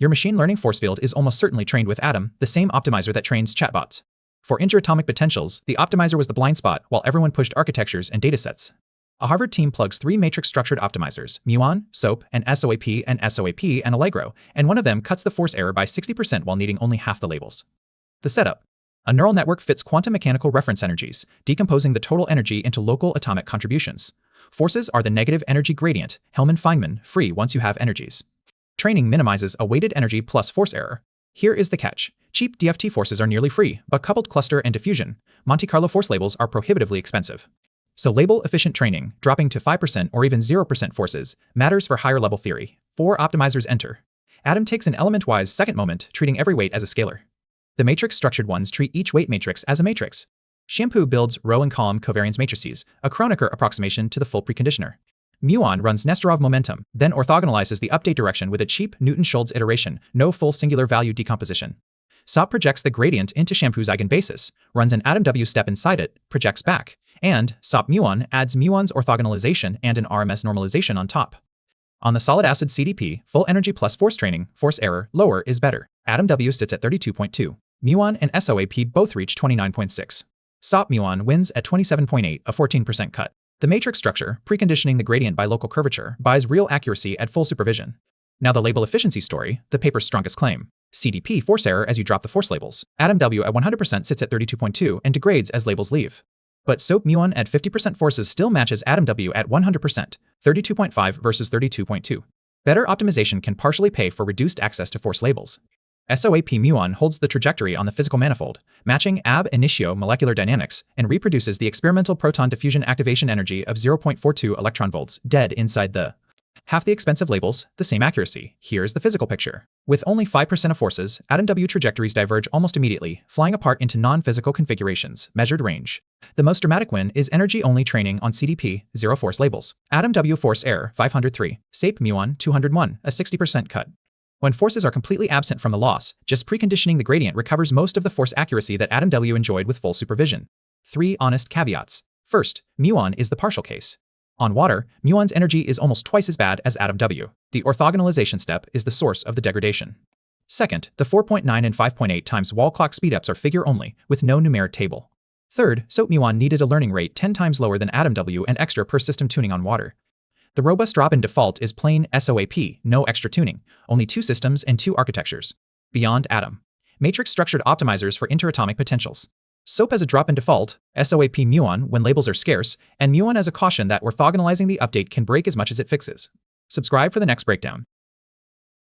Your machine learning force field is almost certainly trained with Adam, the same optimizer that trains chatbots. For interatomic potentials, the optimizer was the blind spot while everyone pushed architectures and datasets. A Harvard team plugs 3 matrix-structured optimizers, Muon, SOAP, and SOAP and Allegro, and one of them cuts the force error by 60% while needing only half the labels. The setup. A neural network fits quantum mechanical reference energies, decomposing the total energy into local atomic contributions. Forces are the negative energy gradient, Hellman-Feynman, free once you have energies. Training minimizes a weighted energy plus force error. Here is the catch. Cheap DFT forces are nearly free, but coupled cluster and diffusion, Monte Carlo force labels are prohibitively expensive. So label-efficient training, dropping to 5% or even 0% forces, matters for higher-level theory. 4 optimizers enter. Adam takes an element-wise second moment, treating every weight as a scalar. The matrix-structured ones treat each weight matrix as a matrix. Shampoo builds row and column covariance matrices, a Kronecker approximation to the full preconditioner. Muon runs Nesterov momentum, then orthogonalises the update direction with a cheap Newton-Schultz iteration, no full singular value decomposition. SOAP projects the gradient into Shampoo's eigenbasis, runs an AdamW step inside it, projects back, and SOAP-Muon adds Muon's orthogonalisation and an RMS normalization on top. On the solid acid CDP, full energy plus force training, force error, lower is better. AdamW sits at 32.2. Muon and SOAP both reach 29.6. SOAP-Muon wins at 27.8, a 14% cut. The matrix structure, preconditioning the gradient by local curvature, buys real accuracy at full supervision. Now the label efficiency story, the paper's strongest claim. CDP force error as you drop the force labels. AdamW at 100% sits at 32.2 and degrades as labels leave. But SOAP-Muon at 50% forces still matches AdamW at 100%, 32.5 versus 32.2. Better optimization can partially pay for reduced access to force labels. SOAP-Muon holds the trajectory on the physical manifold, matching ab initio molecular dynamics, and reproduces the experimental proton diffusion activation energy of 0.42 electron volts, dead inside the. Half the expensive labels, the same accuracy. Here's the physical picture. With only 5% of forces, AdamW trajectories diverge almost immediately, flying apart into non-physical configurations, measured range. The most dramatic win is energy-only training on CDP, 0 force labels. AdamW force error, 503. SOAP-Muon, 201, a 60% cut. When forces are completely absent from the loss, just preconditioning the gradient recovers most of the force accuracy that AdamW enjoyed with full supervision. 3 honest caveats. First, Muon is the partial case. On water, Muon's energy is almost twice as bad as AdamW. The orthogonalisation step is the source of the degradation. Second, the 4.9 and 5.8 times wall clock speedups are figure only, with no numeric table. Third, SOAP-Muon needed a learning rate 10 times lower than AdamW and extra per system tuning on water. The robust drop-in default is plain SOAP, no extra tuning, only 2 systems and 2 architectures. Beyond Adam. Matrix-structured optimizers for interatomic potentials. SOAP as a drop-in default, SOAP-Muon when labels are scarce, and Muon as a caution that orthogonalizing the update can break as much as it fixes. Subscribe for the next breakdown.